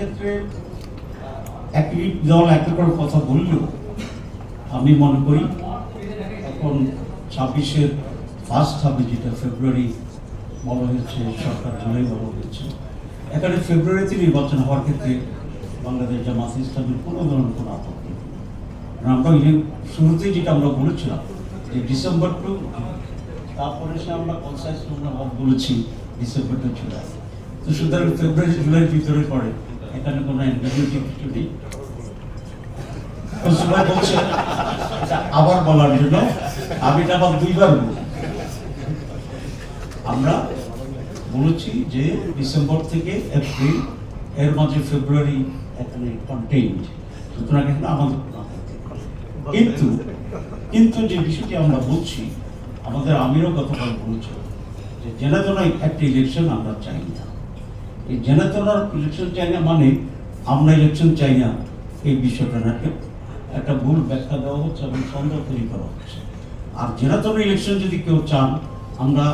সেক্ষেত্রে একই দল এক করে কথা বললেও আমি মনে করি এখন 26-এর ফার্স্ট হাফে, যেটা ফেব্রুয়ারি বলা হয়েছে, সরকার জুলাই বলা হয়েছে, এখানে ফেব্রুয়ারিতে নির্বাচন হওয়ার ক্ষেত্রে বাংলাদেশ জামাত ইসলামের কোনো ধরনের কোনো আপত্তি নেই। আমরা শুরুতেই যেটা আমরা বলেছিলাম যে ডিসেম্বর টু, তারপরে সে আমরা কনসাইজ বলেছি ডিসেম্বর টু জুলাই। তো সুতরাং ফেব্রুয়ারি জুলাইয়ের ভিতরে পড়ে, এখানে কোনো অ্যাম্বিগুইটি কিছু নেই। সবাই বলছে আবার বলার জন্য আমি এটা আবার দুইবার বলি। আমরা বলেছি যে ডিসেম্বর থেকে এপ্রিল, এর মাঝে ফেব্রুয়ারি এখানে কন্টেইনড, সুতরাং এখানে আমাদের কিন্তু কিন্তু যে বিষয়টি আমরা বলছি, আমাদের আমিরও গতকাল বলেছে যে জেনাতনায় একটা ইলেকশন আমরা চাই না। এই জেনাতনার ইলেকশন চাই না মানে আমরা ইলেকশন চাই না, এই বিষয়টা একটা ভুল ব্যাখ্যা দেওয়া হচ্ছে এবং সন্দেহ তৈরি করা হচ্ছে। আর জেনাতন ইলেকশন যদি কেউ চান, আমরা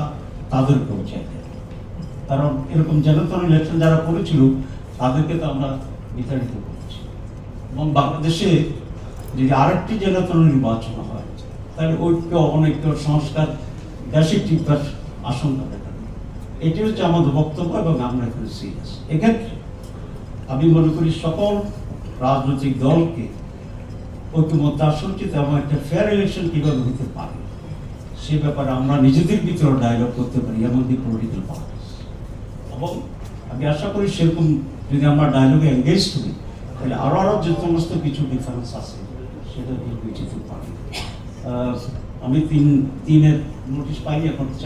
তাদেরকেও চাই, কারণ এরকম জেনাতন ইলেকশন যারা করেছিল তাদেরকে তো আমরা বিতাড়িত করেছি। এবং বাংলাদেশে যদি আরেকটি জেনাতন নির্বাচন হয়, তাহলে ঐক্য, অনৈক্য, সংস্কার দেশে টিকার আশঙ্কা দেখা দেয়। এটি হচ্ছে আমাদের বক্তব্য এবং আমরা এখানে সিরিয়াস। এক্ষেত্রে আমি মনে করি সকল রাজনৈতিক দলকে ঐক্যমত্য আসা উচিত এবং একটা ফেয়ার ইলেকশন কীভাবে হতে পারে সে ব্যাপারে আমরা নিজেদের ভিতরে ডায়লগ করতে পারি, এমন কি পলিটিক্যাল পার্টিস। এবং আমি আশা করি সেরকম যদি আমরা ডায়লগে এনগেজ করি, তাহলে আরও যে সমস্ত কিছু ডিফারেন্স আছে সেটা দূর হয়ে যেতে পারে। আমি 3-এর নোটিশ পাইনি এখন।